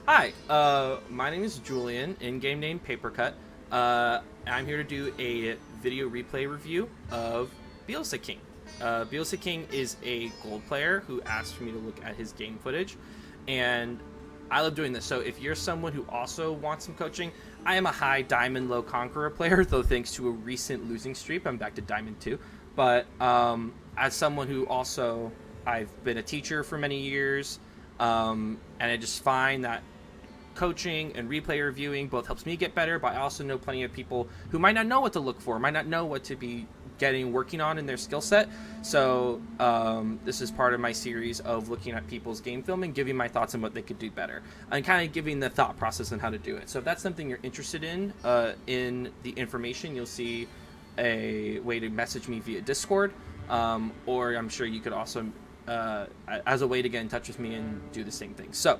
Hi, my name is Julian, in-game name Papercut. I'm here to do a video replay review of Bielsaisking. Bielsaisking is a gold player who asked for me to look at his game footage, and I love doing this. So if you're someone who also wants some coaching, I am a high Diamond, low Conqueror player, though thanks to a recent losing streak, I'm back to Diamond 2. But as someone who also, I've been a teacher for many years, and I just find that coaching and replay reviewing both helps me get better, but I also know plenty of people who might not know what to look for, might not know what to be working on in their skill set. So this is part of my series of looking at people's game film and giving my thoughts on what they could do better, and kind of giving the thought process on how to do it. So if that's something you're interested in the information, you'll see a way to message me via Discord, or I'm sure you could also as a way to get in touch with me and do the same thing. So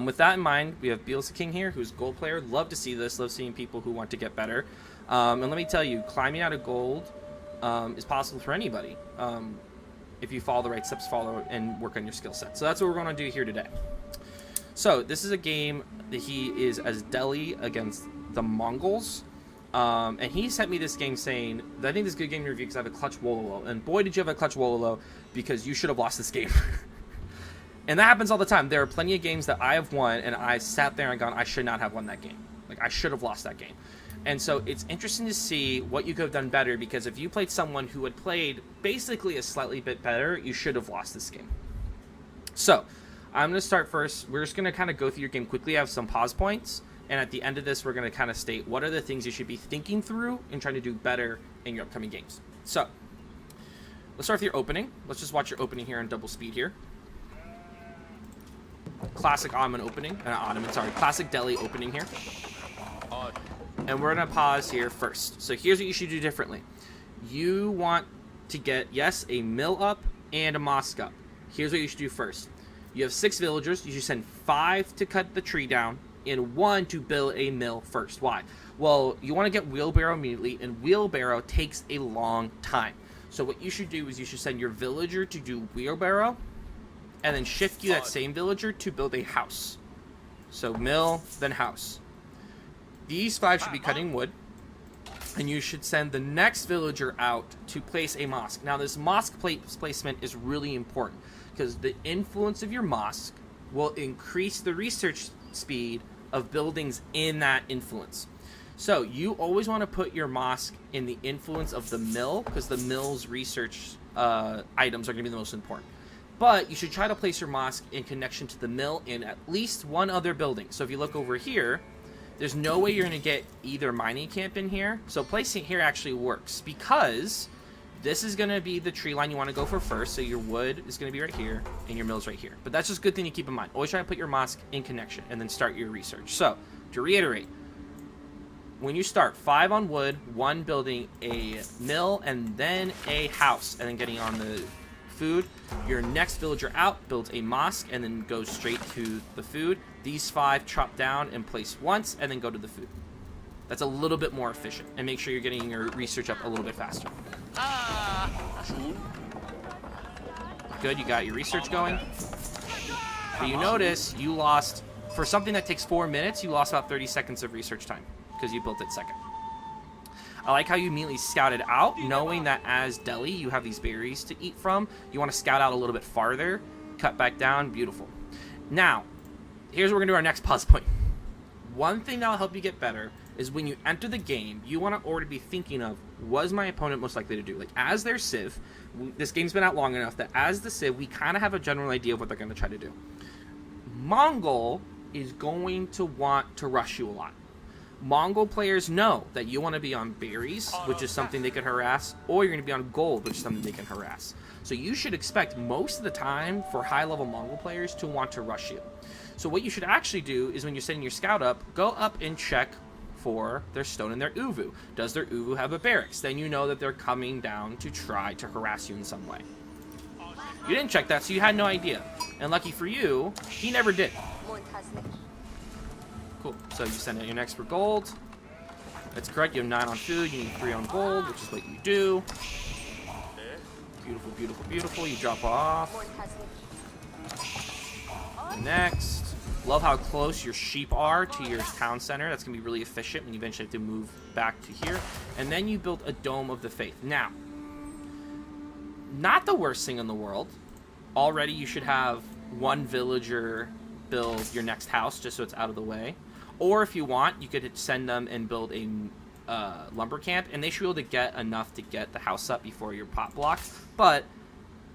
with that in mind, we have Bielsaisking here, who's a gold player. Love to see this. Love seeing people who want to get better. And let me tell you, climbing out of gold is possible for anybody if you follow the right steps, follow and work on your skill set. So that's what we're going to do here today. So this is a game that he is as Dehli against the Mongols. And he sent me this game saying, I think this is a good game to review because I have a clutch Wololo. And boy, did you have a clutch Wololo, because you should have lost this game. And that happens all the time. There are plenty of games that I have won, and I sat there and gone, I should not have won that game. Like, I should have lost that game. And so it's interesting to see what you could have done better, because if you played someone who had played basically a slightly bit better, you should have lost this game. So I'm going to start first. We're just going to kind of go through your game quickly. I have some pause points. And at the end of this, we're going to kind of state what are the things you should be thinking through and trying to do better in your upcoming games. So let's start with your opening. Let's just watch your opening here on double speed here. Classic Ottoman opening. Classic Dehli opening here. And we're going to pause here first. So here's what you should do differently. You want to get, yes, a mill up and a mosque up. Here's what you should do first. You have 6 villagers. You should send 5 to cut the tree down and 1 to build a mill first. Why? Well, you want to get wheelbarrow immediately, and wheelbarrow takes a long time. So what you should do is you should send your villager to do wheelbarrow, and then shift you that same villager to build a house. So mill, then house. These 5 should be cutting wood, and you should send the next villager out to place a mosque. Now this mosque placement is really important, because the influence of your mosque will increase the research speed of buildings in that influence. So you always want to put your mosque in the influence of the mill, because the mill's research items are going to be the most important. But you should try to place your mosque in connection to the mill in at least one other building. So if you look over here, there's no way you're going to get either mining camp in here. So placing it here actually works, because this is going to be the tree line you want to go for first. So your wood is going to be right here, and your mill's right here. But that's just a good thing to keep in mind. Always try to put your mosque in connection, and then start your research. So to reiterate, when you start 5 on wood, 1 building a mill, and then a house, and then getting on the food, your next villager out builds a mosque and then goes straight to the food. These 5 chop down and place once, and then go to the food. That's a little bit more efficient, and make sure you're getting your research up a little bit faster. Good, you got your research going. But you notice you lost, for something that takes 4 minutes, you lost about 30 seconds of research time because you built it second. I like how you immediately scouted out, knowing that as Dehli, you have these berries to eat from. You want to scout out a little bit farther, cut back down, beautiful. Now, here's what we're going to do our next pause point. One thing that'll help you get better is when you enter the game, you want to already be thinking of, what is my opponent most likely to do? Like, as their Civ, this game's been out long enough that as the Civ, we kind of have a general idea of what they're going to try to do. Mongol is going to want to rush you a lot. Mongol players know that you want to be on berries, which is something they could harass, or you're going to be on gold, which is something they can harass. So you should expect most of the time for high-level Mongol players to want to rush you. So what you should actually do is when you're setting your scout up, go up and check for their stone and their uvu. Does their uvu have a barracks? Then you know that they're coming down to try to harass you in some way. You didn't check that, so you had no idea. And lucky for you, he never did. Cool. So you send out your next for gold. That's correct. You have 9 on food. You need 3 on gold, which is what you do. Beautiful, beautiful, beautiful. You drop off. Next. Love how close your sheep are to your town center. That's going to be really efficient when you eventually have to move back to here. And then you build a Dome of the Faith. Now, not the worst thing in the world. Already you should have one villager build your next house just so it's out of the way. Or if you want, you could send them and build a lumber camp. And they should be able to get enough to get the house up before your pot blocks. But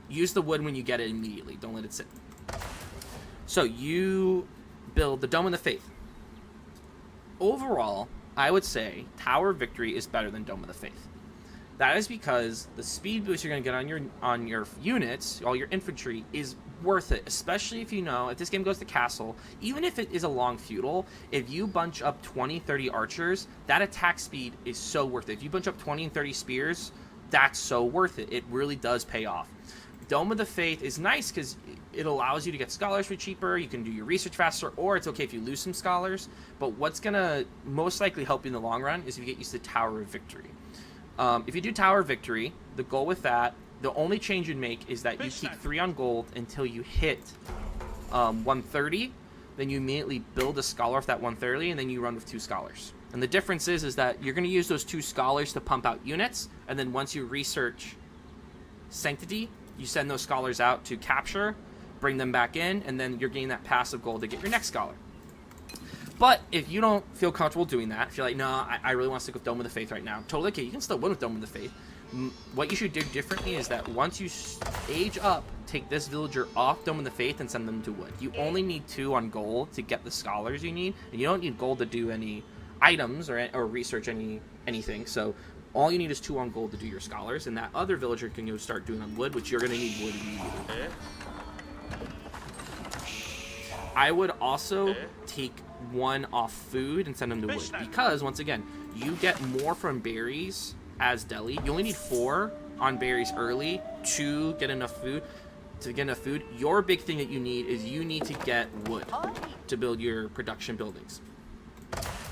use the wood when you get it immediately. Don't let it sit. So you build the Dome of the Faith. Overall, I would say Tower of Victory is better than Dome of the Faith. That is because the speed boost you're going to get on your units, all your infantry, is worth it. Especially if you know, if this game goes to castle, even if it is a long feudal, if you bunch up 20, 30 archers, that attack speed is so worth it. If you bunch up 20 and 30 spears, that's so worth it. It really does pay off. Dome of the Faith is nice because it allows you to get scholars for cheaper, you can do your research faster, or it's okay if you lose some scholars. But what's going to most likely help you in the long run is if you get used to Tower of Victory. If you do Tower of Victory, the goal with that, the only change you'd make is that you keep 3 on gold until you hit 130. Then you immediately build a scholar off that 130, and then you run with 2 scholars. And the difference is that you're going to use those 2 scholars to pump out units, and then once you research Sanctity, you send those scholars out to capture, bring them back in, and then you're getting that passive gold to get your next scholar. But if you don't feel comfortable doing that, if you're like, no, I really want to stick with Dome of the Faith right now, totally okay. You can still win with Dome of the Faith. What you should do differently is that once you age up, take this villager off Dome of the Faith and send them to wood. You only need 2 on gold to get the scholars you need, and you don't need gold to do any items or research anything. So all you need is 2 on gold to do your scholars, and that other villager can go start doing on wood, which you're going to need wood immediately. I would also take 1 off food and send them to wood, because once again, you get more from berries as Dehli. You only need 4 on berries early to get enough food. Your big thing that you need is you need to get wood to build your production buildings.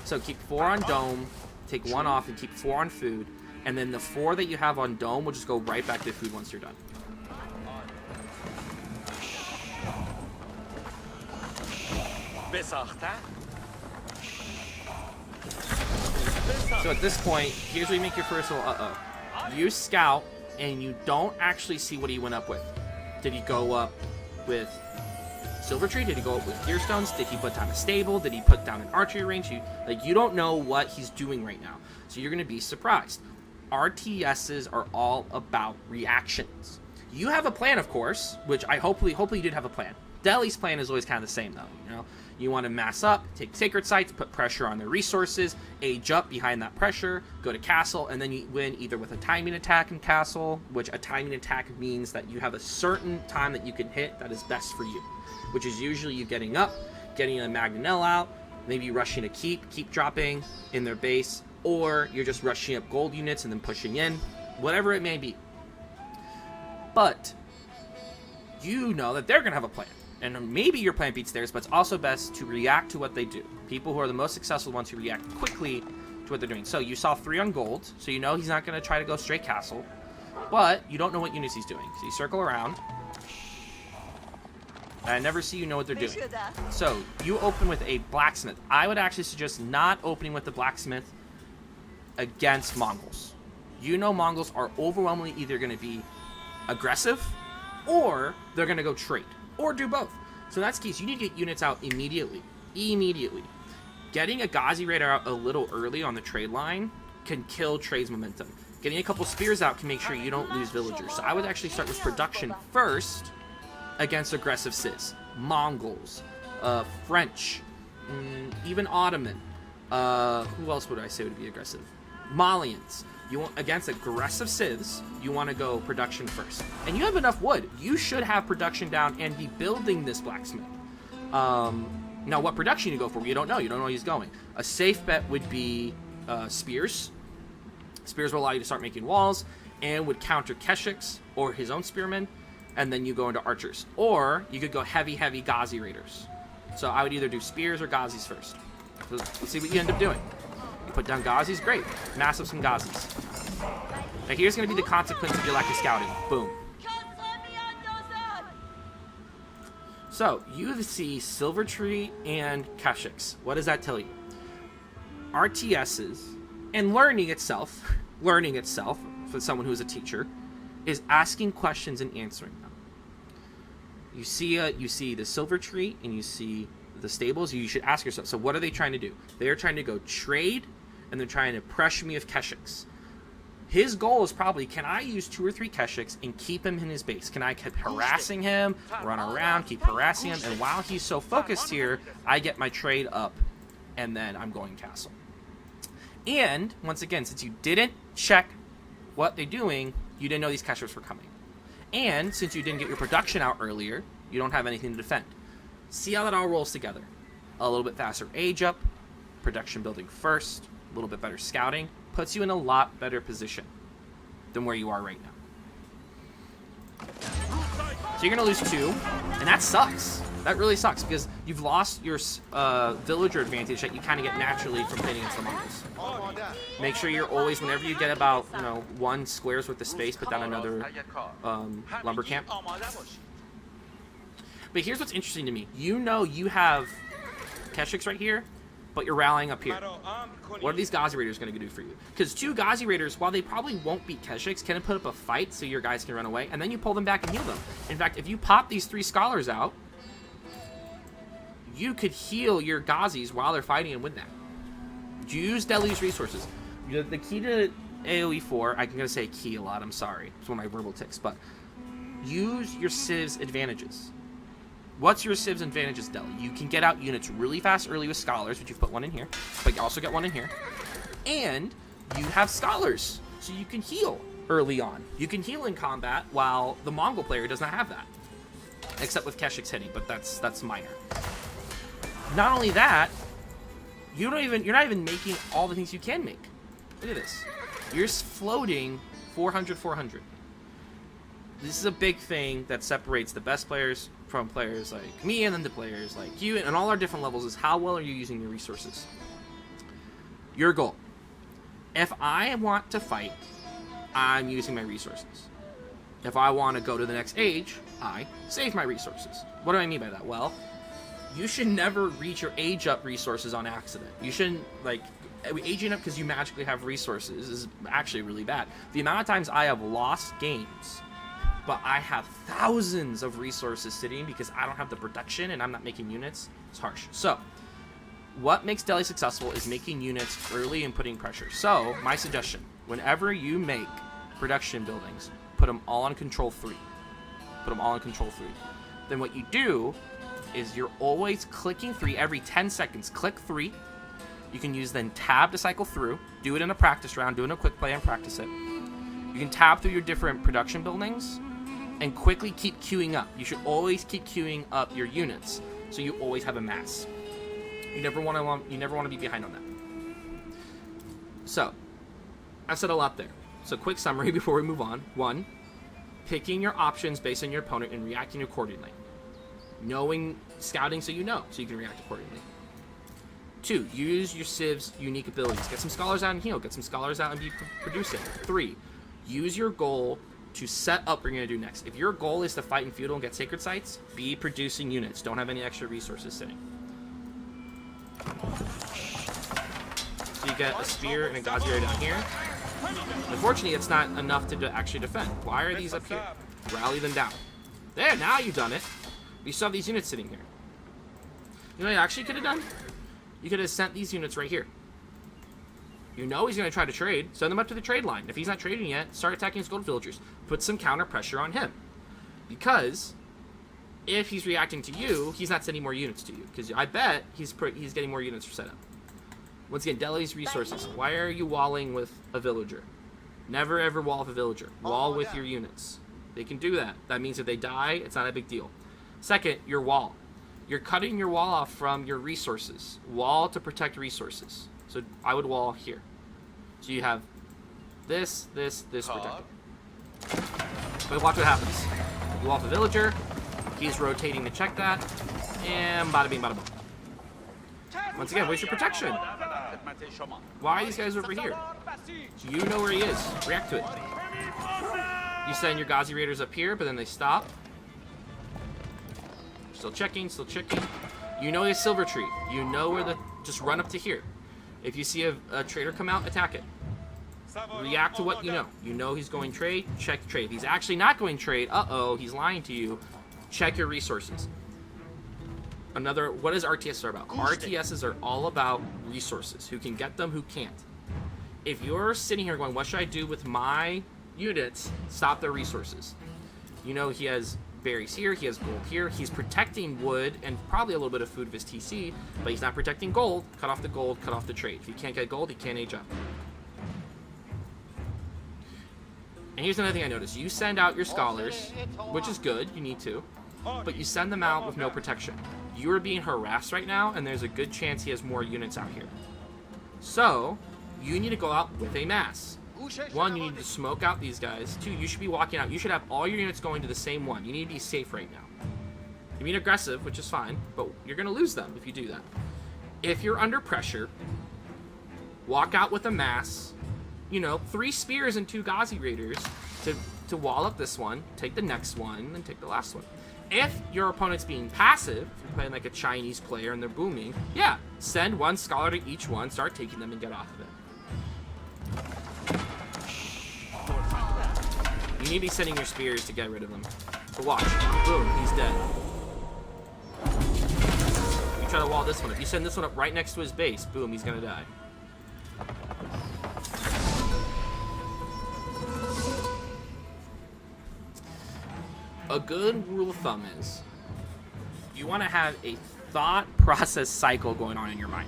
So keep 4 on dome, take 1 off, and keep 4 on food, and then the 4 that you have on dome will just go right back to food once you're done. So at this point, here's where you make your first little You scout, and you don't actually see what he went up with. Did he go up with Silver Tree? Did he go up with Gear Stones? Did he put down a stable? Did he put down an archery range? You don't know what he's doing right now, so you're going to be surprised. RTSs are all about reactions. You have a plan, of course, which I hopefully you did have a plan. Dehli's plan is always kind of the same, though. You know, you want to mass up, take sacred sites, put pressure on their resources, age up behind that pressure, go to castle, and then you win either with a timing attack in castle, which a timing attack means that you have a certain time that you can hit that is best for you, which is usually you getting up, getting a Magnanel out, maybe rushing a keep dropping in their base, or you're just rushing up gold units and then pushing in, whatever it may be. But you know that they're going to have a plan. And maybe your plan beats theirs, but it's also best to react to what they do. People who are the most successful ones who react quickly to what they're doing. So you saw 3 on gold, so you know he's not going to try to go straight castle. But you don't know what units he's doing. So you circle around. And I never see you know what they're doing. So you open with a blacksmith. I would actually suggest not opening with the blacksmith against Mongols. You know Mongols are overwhelmingly either going to be aggressive or they're going to go trade. Or do both. So in that case, you need to get units out immediately. Getting a Ghazi Raider out a little early on the trade line can kill trade's momentum. Getting a couple spears out can make sure you don't lose villagers. So I would actually start with production first against aggressive Cis. Mongols, French, even Ottoman. Who else would I say would be aggressive? Malians. You want against aggressive civs, you want to go production first. And you have enough wood. You should have production down and be building this blacksmith. Now, what production you go for, you don't know. You don't know where he's going. A safe bet would be spears. Spears will allow you to start making walls and would counter Keshiks or his own spearmen. And then you go into archers. Or you could go heavy Ghazi Raiders. So I would either do spears or Ghazis first. So let's see what you end up doing. You put down Ghazis, great. Mass up some Ghazis. Now here's going to be the consequence of your lack of scouting. Boom. So you see Silvertree and Keshiks. What does that tell you? RTSs and learning itself, for someone who's a teacher, is asking questions and answering them. You see the Silvertree and you see the stables. You should ask yourself, so what are they trying to do? They're trying to go trade, and they're trying to pressure me with Keshiks. His goal is probably, can I use 2 or 3 Keshiks and keep him in his base? Can I keep harassing him, run around, keep harassing him, and while he's so focused here, I get my trade up, and then I'm going castle. And, once again, since you didn't check what they're doing, you didn't know these Keshiks were coming. And, since you didn't get your production out earlier, you don't have anything to defend. See how that all rolls together. A little bit faster age up, production building first, a little bit better scouting, puts you in a lot better position than where you are right now. So you're going to lose 2, and that sucks. That really sucks, because you've lost your villager advantage that you kind of get naturally from playing against the Mongols. Make sure you're always, whenever you get about 1 square's worth of space, put down another lumber camp. But here's what's interesting to me. You know you have Keshiks right here, but you're rallying up here. What are these Ghazi Raiders going to do for you? Because 2 Ghazi Raiders, while they probably won't beat Keshiks, can put up a fight so your guys can run away, and then you pull them back and heal them. In fact, if you pop these 3 Scholars out, you could heal your Ghazis while they're fighting and win that. Use Dehli's resources. The key to AOE 4, I'm going to say key a lot, I'm sorry. It's one of my verbal tics, but use your Civ's advantages. What's your Civ's advantages, Dehli? You can get out units really fast early with Scholars, which you've put 1 in here, but you also get 1 in here. And you have Scholars, so you can heal early on. You can heal in combat, while the Mongol player does not have that. Except with Keshiks hitting, but that's minor. Not only that, you're not even making all the things you can make. Look at this. You're floating 400. This is a big thing that separates the best players from players like me, and then the players like you, and all our different levels, is how well are you using your resources. Your goal. If I want to fight, I'm using my resources. If I want to go to the next age, I save my resources. What do I mean by that? Well, you should never reach your age up resources on accident. You shouldn't, aging up because you magically have resources is actually really bad. The amount of times I have lost games, but I have thousands of resources sitting because I don't have the production and I'm not making units, it's harsh. So, what makes Dehli successful is making units early and putting pressure. So, my suggestion, whenever you make production buildings, put them all on control 3. Put them all on control 3. Then what you do is you're always clicking 3 every 10 seconds. Click 3. You can use then tab to cycle through. Do it in a practice round. Do it in a quick play and practice it. You can tab through your different production buildings and quickly keep queuing up. You should always keep queuing up your units so you always have a mass. You never want to be behind on that. So, I've said a lot there. So, quick summary before we move on. 1, picking your options based on your opponent and reacting accordingly. Knowing, scouting so you can react accordingly. 2, use your Civ's unique abilities. Get some Scholars out and heal. Get some Scholars out and be producing. 3, use your goal to set up what you're going to do next. If your goal is to fight in feudal and get sacred sites, be producing units. Don't have any extra resources sitting. So you get a spear and a Ghazi Raid down here. Unfortunately, it's not enough to actually defend. Why are these up here? Rally them down. There, now you've done it. You still have these units sitting here. You know what you actually could have done? You could have sent these units right here. You know he's going to try to trade. Send them up to the trade line. If he's not trading yet, start attacking his gold villagers. Put some counter pressure on him. Because if he's reacting to you, he's not sending more units to you. Because I bet he's getting more units for setup. Once again, Dehli's resources. Why are you walling with a villager? Never ever wall with a villager. Wall with your units. They can do that. That means if they die, it's not a big deal. Second, your wall. You're cutting your wall off from your resources. Wall to protect resources. So I would wall here. So you have this protected. But watch what happens. You wall the villager. He's rotating to check that. And bada bing, bada boom. Once again, where's your protection? Why are these guys over here? So you know where he is. React to it. You send your Ghazi Raiders up here, but then they stop. Still checking, still checking. You know his silver tree. You know where the... Just run up to here. If you see a trader come out, attack it. React to what you know. You know he's going trade, check trade. If he's actually not going trade, uh-oh, he's lying to you. Check your resources. Another, what does RTS are about? RTSs are all about resources. Who can get them, who can't. If you're sitting here going, what should I do with my units? Stop their resources. You know he has berries here, he has gold here. He's protecting wood and probably a little bit of food of his TC, but he's not protecting gold. Cut off the gold, cut off the trade. If he can't get gold, he can't age up. And here's another thing I noticed. You send out your scholars, which is good, you need to, but you send them out with no protection. You are being harassed right now, and there's a good chance he has more units out here. So, you need to go out with a mass. One, you need to smoke out these guys. Two, you should be walking out. You should have all your units going to the same one. You need to be safe right now. You mean aggressive, which is fine, but you're going to lose them if you do that. If you're under pressure, walk out with a mass. You know, 3 spears and 2 Ghazi Raiders to wall up this one, take the next one, and take the last one. If your opponent's being passive, if you're playing like a Chinese player and they're booming, yeah, send 1 scholar to each one, start taking them and get off of it. You need to be sending your spears to get rid of them. But watch. Boom, he's dead. You try to wall this one up. You send this one up right next to his base. Boom, he's gonna die. A good rule of thumb is you want to have a thought process cycle going on in your mind.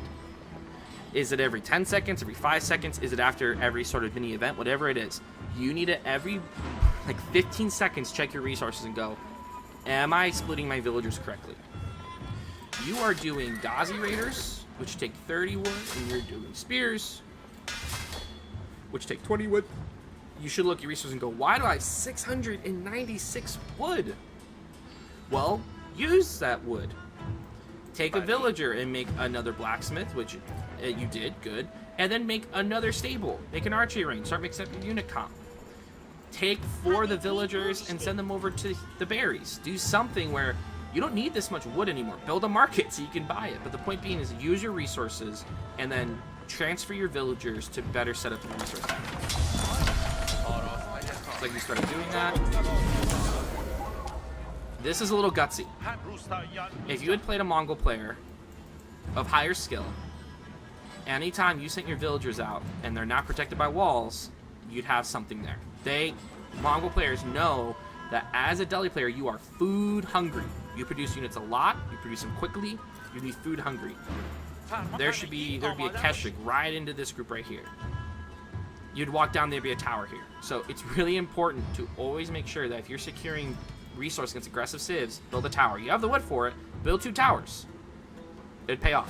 Is it every 10 seconds, every 5 seconds? Is it after every sort of mini event? Whatever it is, you need to every like 15 seconds check your resources and go, am I splitting my villagers correctly? You are doing Ghazi Raiders, which take 30 wood, and you're doing spears, which take 20 wood. You should look at your resources and go, why do I have 696 wood? Well, use that wood. Take a villager and make another blacksmith, which you did, good. And then make another stable. Make an archery range. Start mixing up your unit comp. Take 4 of the villagers and send them over to the berries. Do something where you don't need this much wood anymore. Build a market so you can buy it. But the point being is use your resources and then transfer your villagers to better set up the resource pack. Looks like you started doing that. This is a little gutsy. If you had played a Mongol player of higher skill, anytime you sent your villagers out and they're not protected by walls, you'd have something there. Mongol players know that as a Dehli player, you are food hungry. You produce units a lot, you produce them quickly, you'd be food hungry. There'd be a Keshik right into this group right here. You'd walk down, there'd be a tower here. So it's really important to always make sure that if you're securing resource against aggressive civs, build a tower. You have the wood for it, build 2 towers. It'd pay off.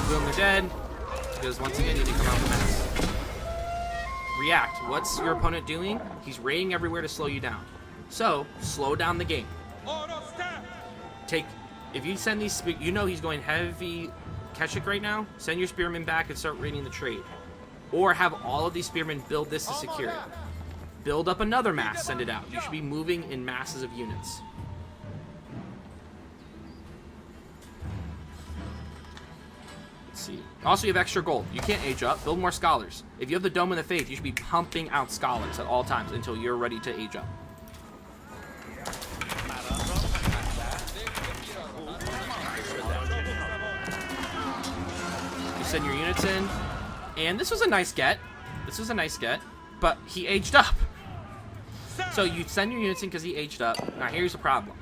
Boom, they're dead. Because once again, you need to come out with mass. React. What's your opponent doing? He's raiding everywhere to slow you down. So, slow down the game. If you send these, you know he's going heavy Keshik right now, send your spearmen back and start raiding the trade. Or have all of these spearmen build this to secure it. Build up another mass, send it out. You should be moving in masses of units. Let's see. Also, you have extra gold. You can't age up. Build more scholars. If you have the Dome of the Faith, you should be pumping out scholars at all times until you're ready to age up. You send your units in. And this was a nice get. But he aged up. So you send your units in because he aged up. Now here's the problem.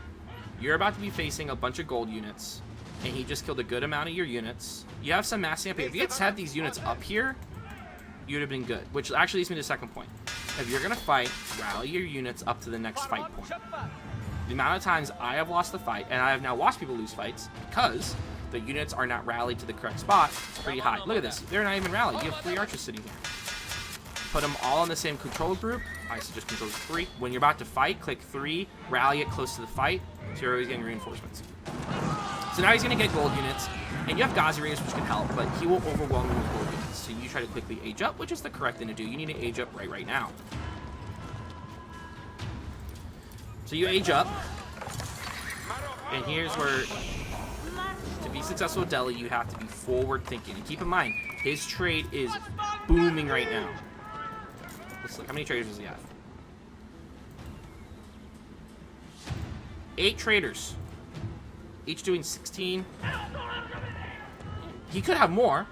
You're about to be facing a bunch of gold units, and he just killed a good amount of your units. You have some massing up here. If you had had these units up here, you'd have been good. Which actually leads me to the second point. If you're going to fight, rally your units up to the next fight point. The amount of times I have lost the fight, and I have now watched people lose fights, because the units are not rallied to the correct spot, pretty high. Look at this. They're not even rallied. You have 3 archers sitting here. Put them all in the same control group. I suggest control group 3. When you're about to fight, click 3, rally it close to the fight, so you're always getting reinforcements. So now he's going to get gold units, and you have Ghazi Raiders, which can help, but he will overwhelm you with gold units. So you try to quickly age up, which is the correct thing to do. You need to age up right now. So you age up. And here's where, to be successful with Dehli, you have to be forward thinking. And keep in mind, his trade is booming right now. Let's look. How many traders does he have? 8 traders. Each doing 16. He could have more.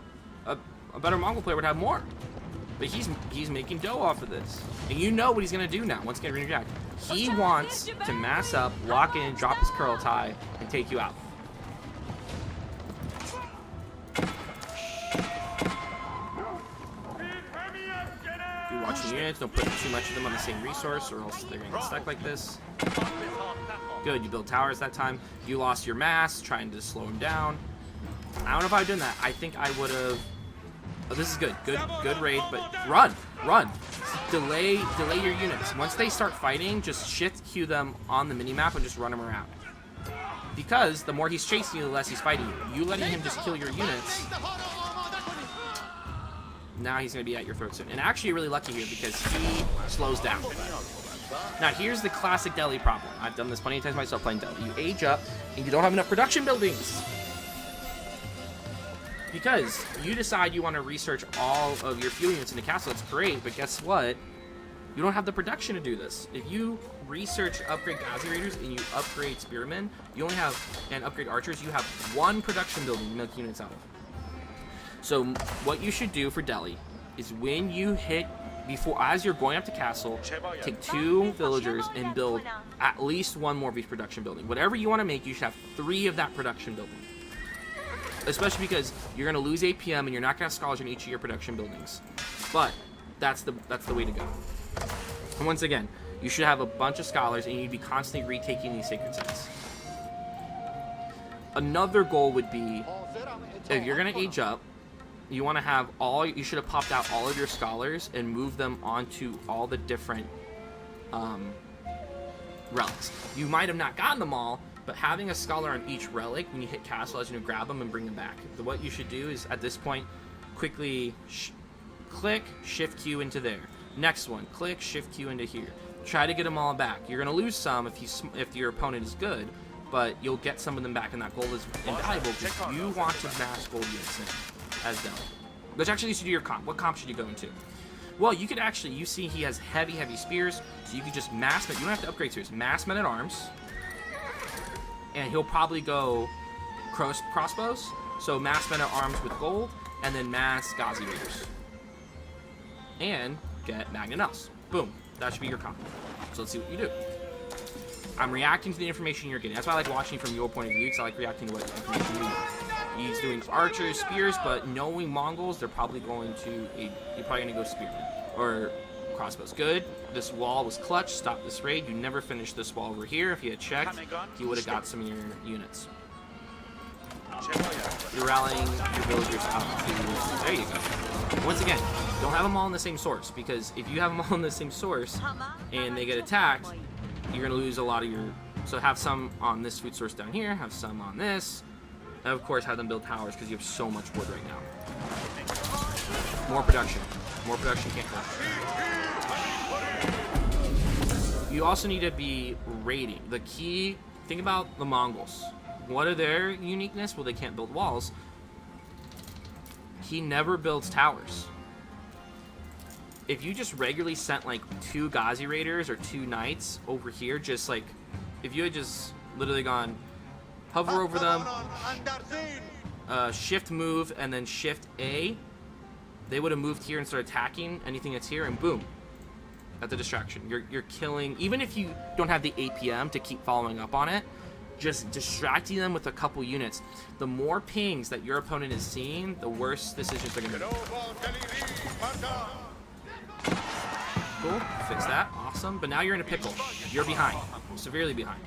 A better Mongol player would have more. But he's making dough off of this. And you know what he's going to do now once he gets interject. He wants to mass up, lock in, drop his curl tie, and take you out. You're watching units, don't put too much of them on the same resource or else they're going to get stuck like this. Good, you build towers that time. You lost your mass, trying to slow him down. I don't know if I would have done that. I think I would have... Oh, this is good. Good raid, but run! Delay your units. Once they start fighting, just shift Q them on the minimap and just run them around. Because the more he's chasing you, the less he's fighting you. You letting him just kill your units, now he's going to be at your throat soon. And actually, you're really lucky here because he slows down. Now, here's the classic Dehli problem. I've done this plenty of times myself playing Dehli. You age up, and you don't have enough production buildings. Because you decide you want to research all of your fuel units in the castle. That's great, but guess what? You don't have the production to do this. If you research upgrade Gazi Raiders and you upgrade Spearmen, you only have, and upgrade Archers, you have 1 production building to make units out of. So what you should do for Dehli is when you hit, as you're going up to castle, take 2 villagers and build at least 1 more of each production building. Whatever you want to make, you should have 3 of that production building. Especially because you're going to lose APM and you're not going to have scholars in each of your production buildings. But that's the way to go. And once again, you should have a bunch of scholars and you'd be constantly retaking these sacred sites. Another goal would be, if you're going to age up, you want to have you should have popped out all of your scholars and moved them onto all the different relics. You might have not gotten them all, but having a scholar on each relic, when you hit castle, allows you to grab them and bring them back. So what you should do is, at this point, quickly click, shift Q into there. Next one, click, shift Q into here. Try to get them all back. You're going to lose some if your opponent is good, but you'll get some of them back, and that gold is invaluable because you want to mass gold units in as Dehli. Which actually leads you to your comp. What comp should you go into? Well, you could actually, you see he has heavy spears, so you could just mass, you don't have to upgrade spears, mass men at arms, and he'll probably go crossbows, so mass men at arms with gold, and then mass Gazi Raiders. And get Magnanels. Boom. That should be your comp. So let's see what you do. I'm reacting to the information you're getting. That's why I like watching from your point of view, because I like reacting to what information you get. He's doing archers, spears, but knowing Mongols, they're probably going to, you're probably going to go spearmen or crossbows. Good. This wall was clutch. Stop this raid. You never finished this wall over here. If you had checked, you would have got some of your units. You're rallying your villagers out to, there you go. Once again, don't have them all in the same source, because if you have them all in the same source and they get attacked, you're going to lose a lot of your, so have some on this food source down here, have some on this, and of course have them build towers because you have so much wood right now. More production can't go. You also need to be raiding. The key, think about the Mongols. What are their uniqueness? Well, they can't build walls. He never builds towers. If you just regularly sent like 2 Gazi Raiders or 2 Knights over here, just like, if you had just literally gone, hover over them, shift move, and then shift A, they would have moved here and started attacking anything that's here, and boom. That's a distraction. You're killing, even if you don't have the APM to keep following up on it, just distracting them with a couple units. The more pings that your opponent is seeing, the worse decisions are going to be. Cool, fix that, awesome. But now you're in a pickle. You're behind, severely behind.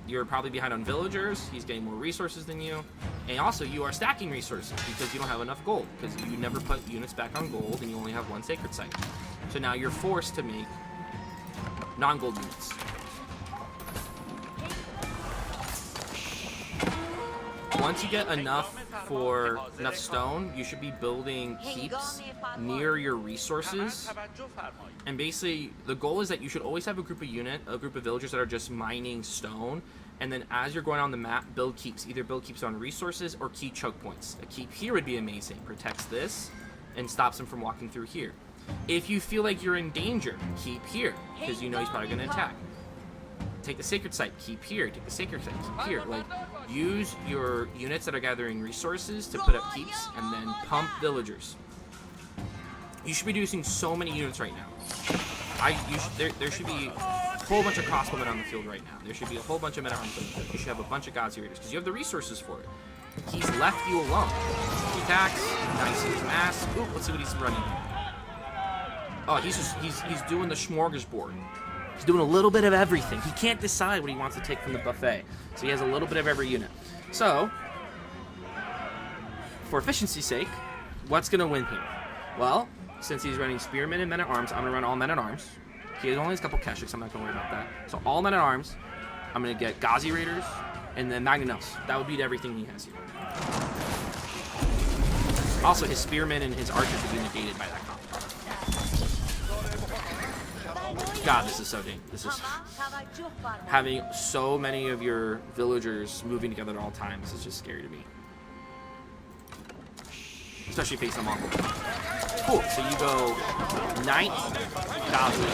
You're probably behind on villagers. He's getting more resources than you. And also, you are stacking resources because you don't have enough gold, because you never put units back on gold and you only have 1 sacred site. So now you're forced to make non-gold units. Once you get enough stone, you should be building keeps near your resources. And basically, the goal is that you should always have a group of villagers that are just mining stone And then as you're going on the map, build keeps. Either build keeps on resources or key choke points. A keep here would be amazing. Protects this and stops him from walking through here. If you feel like you're in danger, keep here, because you know he's probably going to attack. Take the sacred site, keep here. Take the sacred site, keep here. Like, use your units that are gathering resources to put up keeps, and then pump villagers. You should be using so many units right now. There should be a whole bunch of crossbowmen on the field right now. There should be a whole bunch of men-at-arms on the field. You should have a bunch of Gazi Raiders, because you have the resources for it. He's left you alone. He attacks. Nice in his mass. Ooh, let's see what he's running. Oh, he's doing the smorgasbord. He's doing a little bit of everything. He can't decide what he wants to take from the buffet. So he has a little bit of every unit. So, for efficiency's sake, what's going to win here? Well, since he's running Spearmen and Men-at-Arms, I'm going to run all Men-at-Arms. He only has a couple Keshiks, I'm not going to worry about that. So all Men-at-Arms, I'm going to get Gazi Raiders, and then Magnanos. That would beat everything he has here. Also, his Spearmen and his Archers would be negated by that comp. God, this is so dang. This is having so many of your villagers moving together at all times is just scary to me. Especially facing a Mongol. Cool. So you go Knight, Gazi.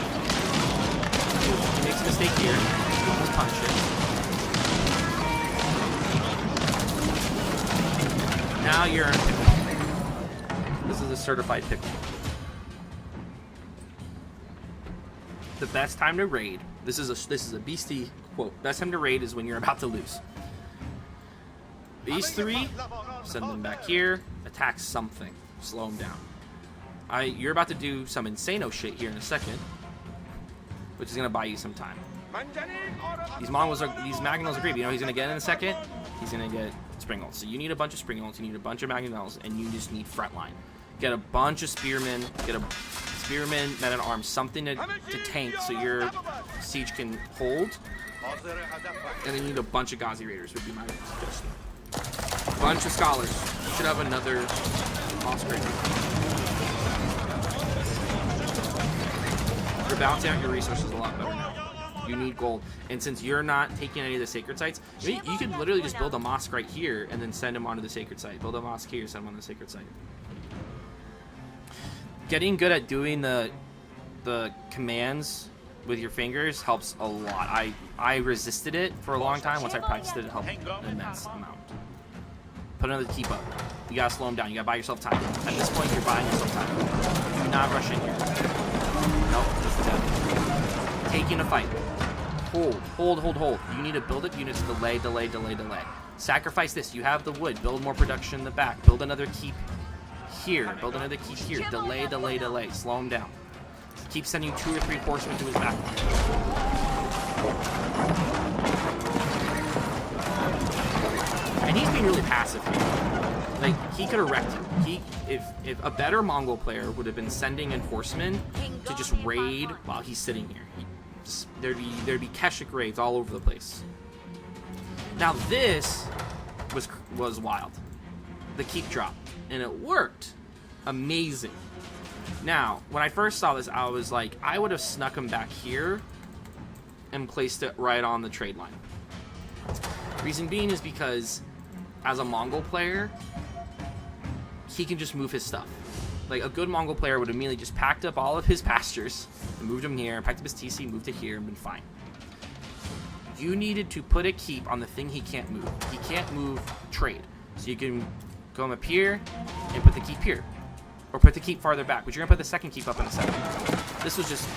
He makes a mistake here. You almost punish it. Now you're in a pickle. This is a certified pickle. The best time to raid. This is a beastie quote. Best time to raid is when you're about to lose. These three, send them back here. Attack something. Slow them down. You're about to do some insano shit here in a second, which is gonna buy you some time. These Magnanos are great. You know he's gonna get in a second. He's gonna get Springles. So you need a bunch of Springles. You need a bunch of Magnanos, and you just need frontline. Get a bunch of Spearmen. Get a Spearmen, Men-at-Arms, something to tank so your siege can hold. And then you need a bunch of Gazi Raiders would be my suggestion. Bunch of Scholars. You should have another Moss Raider. You're balancing out your resources a lot better now. You need gold. And since you're not taking any of the sacred sites, you could literally just build a mosque right here and then send him onto the sacred site. Build a mosque here, send him on the sacred site. Getting good at doing the commands with your fingers helps a lot. I resisted it for a long time. Once I practiced it, it helped an immense amount. Put another keep up. You gotta slow him down. You gotta buy yourself time. At this point, you're buying yourself time. Do not rush in here. Nope, just dead. Taking a fight. Hold. You need to build up units. Delay. Sacrifice this. You have the wood. Build more production in the back. Build another keep here. Build another keep here. Delay. Slow him down. Keep sending 2 or 3 horsemen to his back line. And he's being really passive here. Like, he could have wrecked you. If a better Mongol player would have been sending enforcement to just raid while he's sitting here. There'd be Keshik raids all over the place. Now this was wild. The keep drop. And it worked. Amazing. Now, when I first saw this, I was like, I would have snuck him back here and placed it right on the trade line. Reason being is because as a Mongol player, he can just move his stuff. Like, a good Mongol player would have immediately just packed up all of his pastures and moved them here, packed up his TC, moved to here, and been fine. You needed to put a keep on the thing he can't move. He can't move trade. So you can go up here and put the keep here. Or put the keep farther back. But you're going to put the second keep up in a second. This was just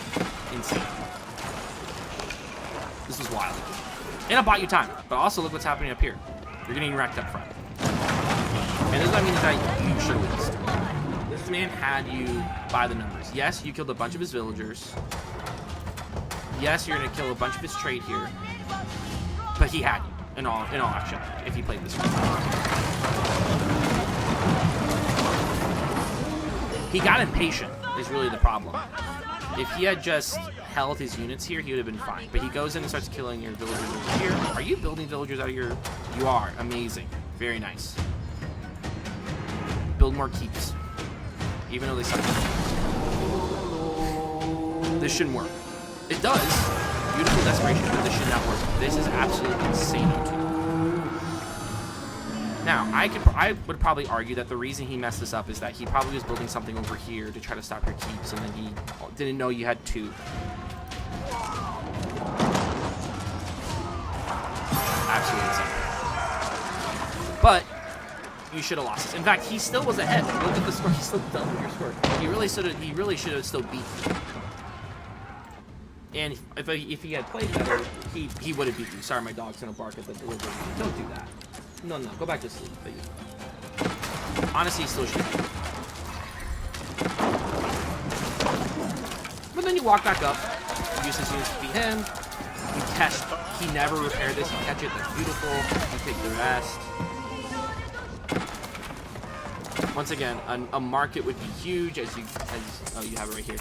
insane. This was wild. And it'll buy you time. But also look what's happening up here. You're getting wrecked up front. And this is what I mean is that you should have lost. This man had you by the numbers. Yes, you killed a bunch of his villagers. Yes, you're going to kill a bunch of his trade here. But he had you. In all action, if he played this way. He got impatient, is really the problem. If he had just held his units here, he would have been fine. But he goes in and starts killing your villagers over here. Are you building villagers out of your... You are. Amazing. Very nice. Build more keeps. Even though they suck. This shouldn't work. It does. beautiful desperation, but this should not work. This is absolutely insane. Now, I would probably argue that the reason he messed this up is that he probably was building something over here to try to stop your keeps, and then he didn't know you had 2. Absolutely insane. But you should have lost this. In fact, he still was ahead. Look at the score. He still doubled your score. He really should have still beat you. And if he had played better, he would have beat you. Sorry, my dog's gonna bark at the delivery. Don't do that. No, go back to sleep. Honestly, he still should. But then you walk back up, use his units to beat him. You test. He never repaired this. You catch it. That's beautiful. You take the rest. Once again, a market would be huge as oh, you have it right here.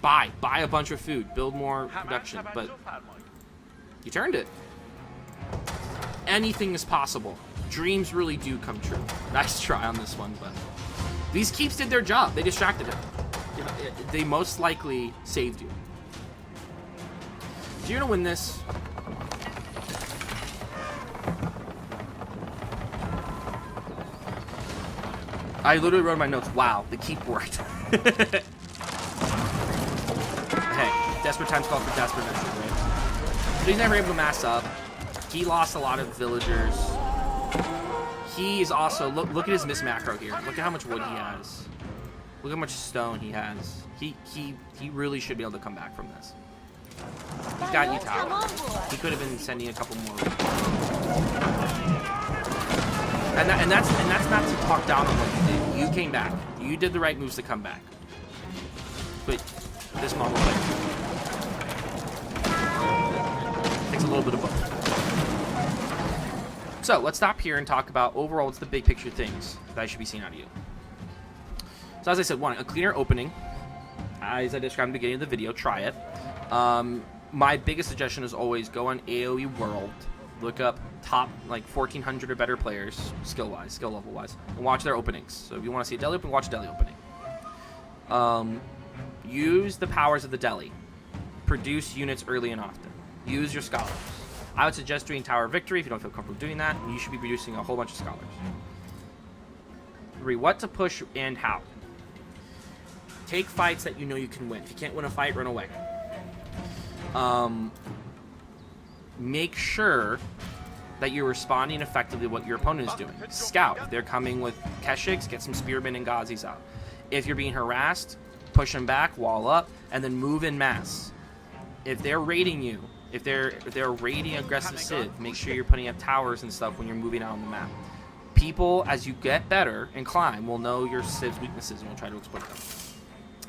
Buy a bunch of food, build more production, but you turned it. Anything is possible. Dreams really do come true. Nice try on this one, but these keeps did their job. They distracted him. They most likely saved you. Do you know win this? I literally wrote in my notes, wow, the keep worked. Hey, desperate times call for desperate measures, right? But he's never able to mass up. He lost a lot of villagers. He is also, look at his miss macro here. Look at how much wood he has. Look how much stone he has. He really should be able to come back from this. He's got you tower. He could have been sending a couple more. And that's not to talk down on what you did. You came back. You did the right moves to come back. But this model takes a little bit of both. So let's stop here and talk about overall what's the big picture things that I should be seeing out of you. So as I said, one, a cleaner opening. As I described in the beginning of the video, try it. My biggest suggestion is always go on AOE World, look up top like 1,400 or better players, skill level wise, and watch their openings. So if you want to see a Dehli open, watch a Dehli opening. Use the powers of the Dehli. Produce units early and often. Use your scholars. I would suggest doing Tower of Victory if you don't feel comfortable doing that. You should be producing a whole bunch of scholars. 3. What to push and how. Take fights that you know you can win. If you can't win a fight, run away. Make sure that you're responding effectively to what your opponent is doing. Scout. If they're coming with Keshiks, get some Spearmen and Gazis out. If you're being harassed, push them back, wall up, and then move in mass. If they're raiding you, if they're raiding aggressive Civ, make sure you're putting up towers and stuff when you're moving out on the map. People, as you get better and climb, will know your Civ's weaknesses and will try to exploit them.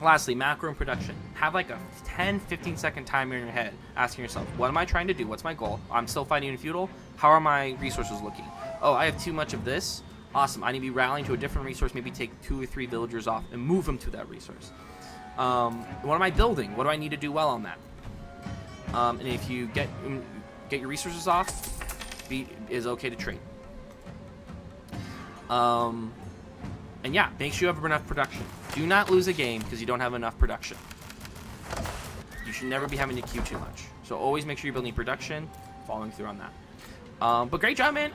Lastly, macro and production. Have like a 10-15 second timer in your head asking yourself, what am I trying to do? What's my goal? I'm still fighting in feudal. How are my resources looking? Oh, I have too much of this. Awesome. I need to be rallying to a different resource, maybe take 2 or 3 villagers off and move them to that resource. What am I building? What do I need to do well on that? And if you get your resources off, is okay to trade. And yeah, make sure you have enough production. Do not lose a game because you don't have enough production. You should never be having to queue too much. So always make sure you're building production, following through on that. But great job, man.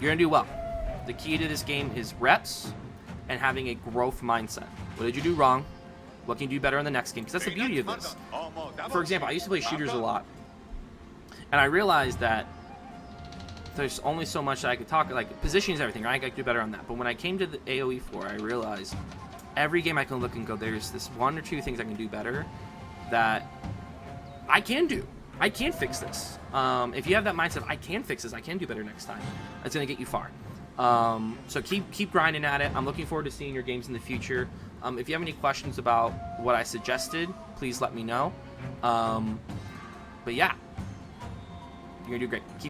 You're gonna do well. The key to this game is reps and having a growth mindset. What did you do wrong? What can you do better in the next game? Because that's the beauty of this. For example, I used to play shooters a lot, and I realized that there's only so much that I could talk, like positioning is everything, right? I could do better on that. But when I came to the AOE 4, I realized every game I can look and go, there's this 1 or 2 things I can do better that I can do. I can fix this. If you have that mindset, I can fix this, I can do better next time. It's gonna get you far. So keep grinding at it. I'm looking forward to seeing your games in the future. If you have any questions about what I suggested, please let me know. But yeah, you're gonna do great.